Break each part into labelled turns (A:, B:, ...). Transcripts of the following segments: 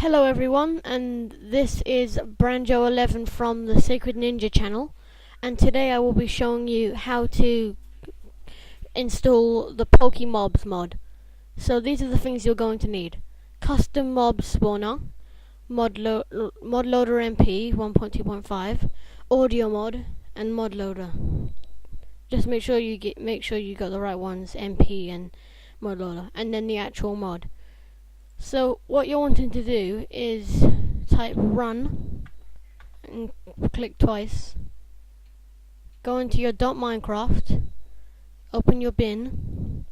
A: Hello everyone, and this is Branjo11 from the Sacred Ninja channel, and today I will be showing you how to install the pokemobs mod. So these are the things you're going to need: custom mob spawner, mod loader MP 1.2.5, audio mod, and mod loader. Just make sure you got the right ones, MP and mod loader, and then the actual mod. So what you're wanting to do is type run and click twice. Go into your .minecraft, open your bin,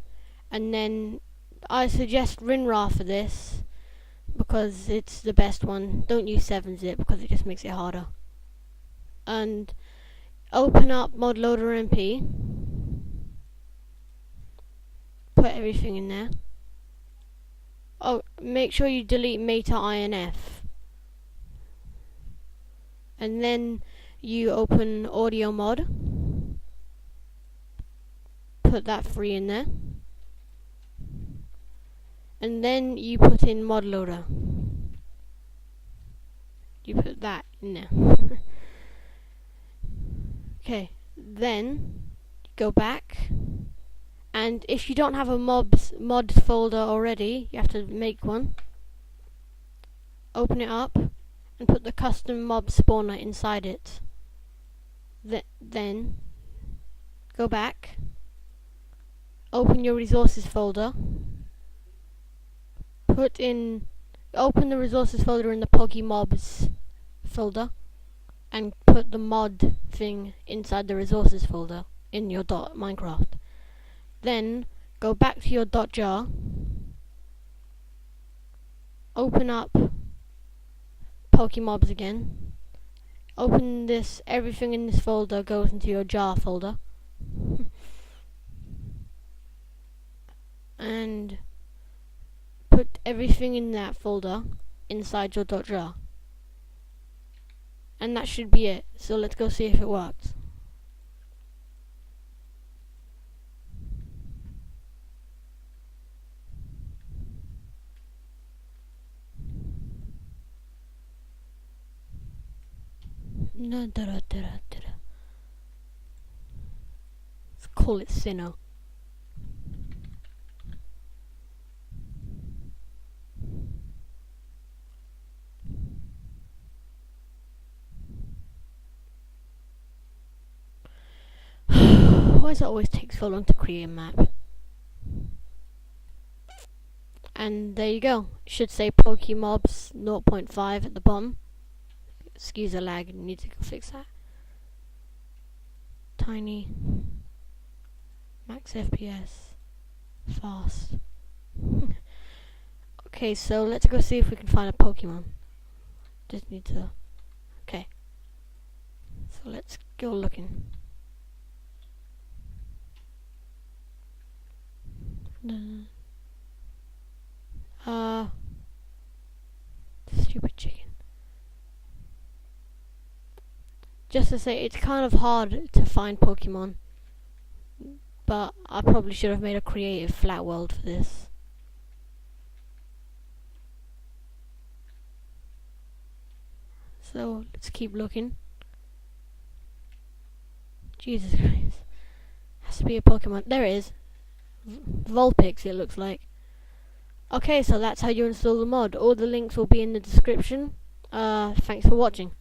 A: and then I suggest WinRAR for this because it's the best one. Don't use 7-zip because it just makes it harder. And open up modloader MP, put everything in there. Oh, make sure you delete meta-inf. And then you open audio mod. Put that free in there. And then you put in mod loader. You put that in there. Okay, then go back. And if you don't have a mods folder already, you have to make one. Open it up and put the custom mob spawner inside it. Then go back, open your resources folder, open the resources folder in the pokemobs folder, and put the mod thing inside the resources folder in your .minecraft. Then go back to your .jar, open up pokemobs again, open this, everything in this folder goes into your jar folder, and put everything in that folder inside your .jar. And that should be it, so let's go see if it works. Let's call it Sinnoh. Why does it always take so long to create a map? And there you go. It should say pokemobs 0.5 at the bottom. Excuse the lag, need to go fix that. Tiny, max FPS, fast. Okay, so let's go see if we can find a Pokemon. Just need to. Okay. So let's go looking. Stupid chicken. Just to say, it's kind of hard to find Pokemon, but I probably should have made a creative flat world for this. So let's keep looking. Jesus Christ, has to be a Pokemon. There it is. Vulpix, it looks like. Okay, so that's how you install the mod. All the links will be in the description. Thanks for watching.